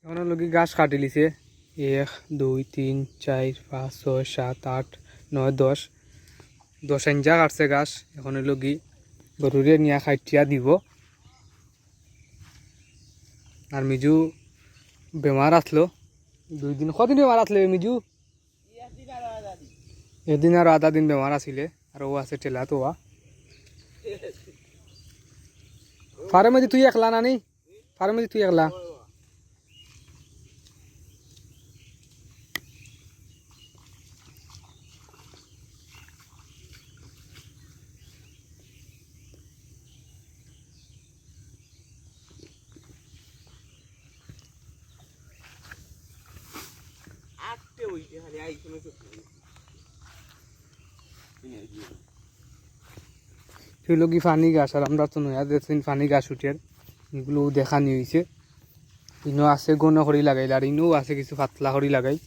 এখন লগি গাছ কাটি লিছে 1 2 3 4 5 6 7 8 9 10 10 ইঞ্চা কাটছে গাছ। এখন লগি গরুরে নিয়ে খাইটিয়া দিব। আর মিজু বেমার আসলো 2 দিন। কদিন বেমার আসলে মিজু? একদিন আর আধা দিন বেমার আসিলে। আর ও আছে টেলা তো ফার্মে মধ্যে তুই একলা না নি? ফার্মে মধ্যে তুই একলা? সেগুলো কি ফানি গাছ। আর আমরা তো নয়া দেখছেন ফানি গাছ উঠে এগুলো দেখানি হয়েছে। ইনো আছে গণ করি লাগাইল আর ইনো আছে কিছু পাতলা করি লাগাই।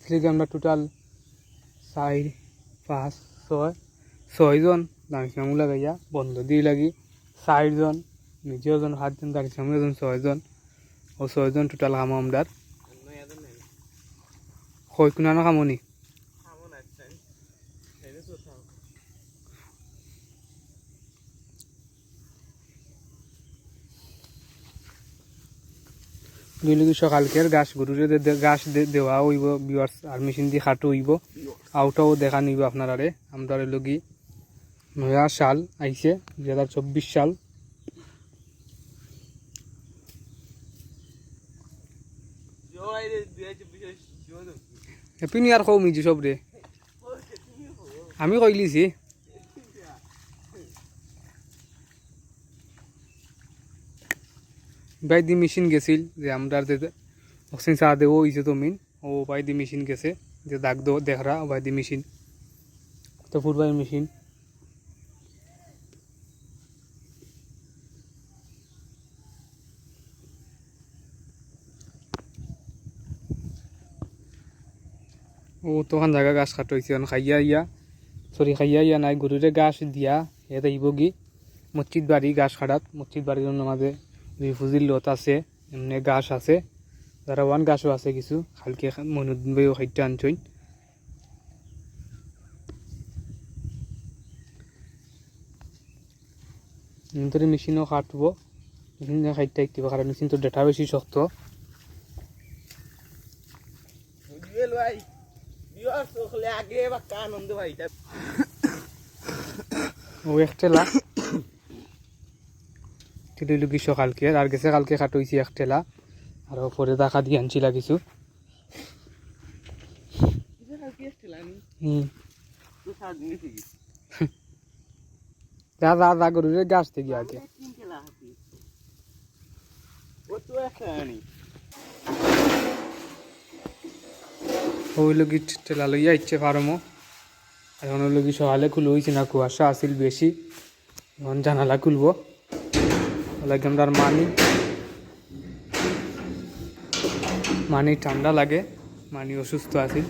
থেকে আমরা টোটাল 4 5 6 6জন দাঁড়িয়ে লাগাইয়া বন্ধ দিয়ে লাগি 4 জন নিজেও জন 7 জন দাঁড়িয়ে জন 6 জন ও 6 জন টোটাল কাম আমদার কই কোনানো কামনি দুইলগি সকালকের গাছ গরুরে গাছ দেওয়া হইব বিয়ার্স। আর মেশিন দিয়ে খাটো হইব আউটাও দেখা নিব আপনারারে। আমরা লগি নয়া সাল আইছে 2024 সাল। হ্যাপি নিউ ইয়ার কও মিজু সব রে। আমি কইলিছি ভাই দি মেশিন গেছিল যে আমরা অক্সিজেন চা দেবো হয়েছে তো মিন ও ভাই দি মেশিন গেছে যে দাগ দো দেখরা ভাই দি মেশিন তো ফুটবাই মেশিন ও তখন জায়গা গাছ কাট হয়েছে খাইয়া ইয়া খাইয়া ইয়া নাই গরুরে গাছ দিয়া এ আইব গি মসজিদ বাড়ি গাছ কাটাত। মসজিদ বাড়ির জন্য আমাদের রিফুজির লত আছে এমনি গাছ আছে যারা ওয়ান গাছও আছে কিছু কালকে মনুদ্দিন ভাইও খাইতে আনছইন। তোর মেশিনও কাটবো মেশিন খাইতে আইতে কারণ মেশিন তো ডেটা বেশি শক্ত। ও একটেলা লইল গ্রীষ্ম কালকে আর গেছে কালকে কাটইছি একটেলা আর পরে টাকা দিয়ে আনছিলা কিছু। গরুরে গাছ থেকে আগে ওই লগি টেলা লইয়া ইচ্ছে ফার্মও। এখন ওই লগি সকালে খুলে হয়েছে না কুয়াশা আসিল বেশি। এখন জানালা খুলবো লাগে আমরা মানি ঠান্ডা লাগে মানি অসুস্থ আছিল।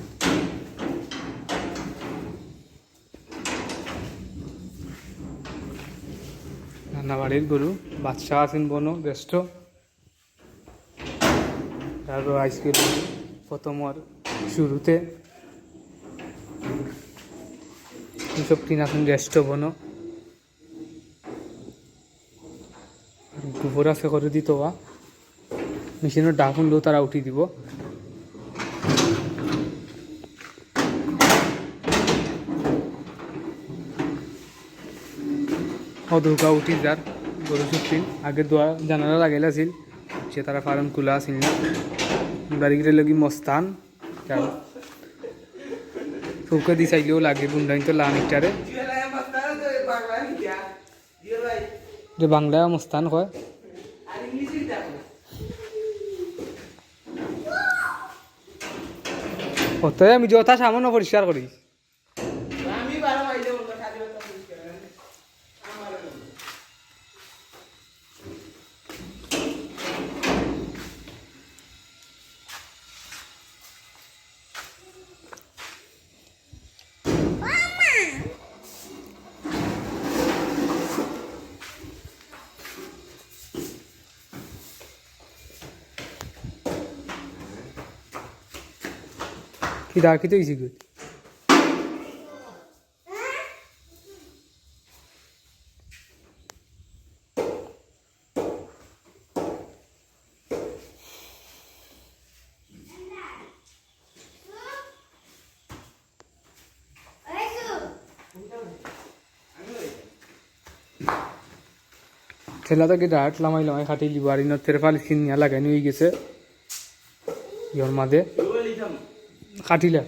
রান্নাবাড়ির গরু বাচ্চা আছেন বনো ব্যস্ত আর আজকে প্রথমর শুরুতে সব তিন আছেন রেস্ট বনো গোবর আছে করে দিত মেশিনের ডাক শুনলেও তারা উঠি দিব। অধৌকা উঠি যার গরু শুকিন আগে দোয়া জানালা লাগাইলে আছিল সে তারা ফার্ম খোলা আছিল না বাড়িগিরে লগি মস্তান চৌকা দি চাইলেও লাগে বুন্ডাইন তো লানিটারে যে বাংলা মস্তান কয়। অতএব আমি যথা সামান্য পরিষ্কার করি। কি দা কি হইছি গো ঠেলা থেকে ডাট লামাই লামাই খাটি লিব আর ইনত তেরফাল কিনিয়া লাগাই নিয়ে গেছে ইয়র মাঝে খাটিলা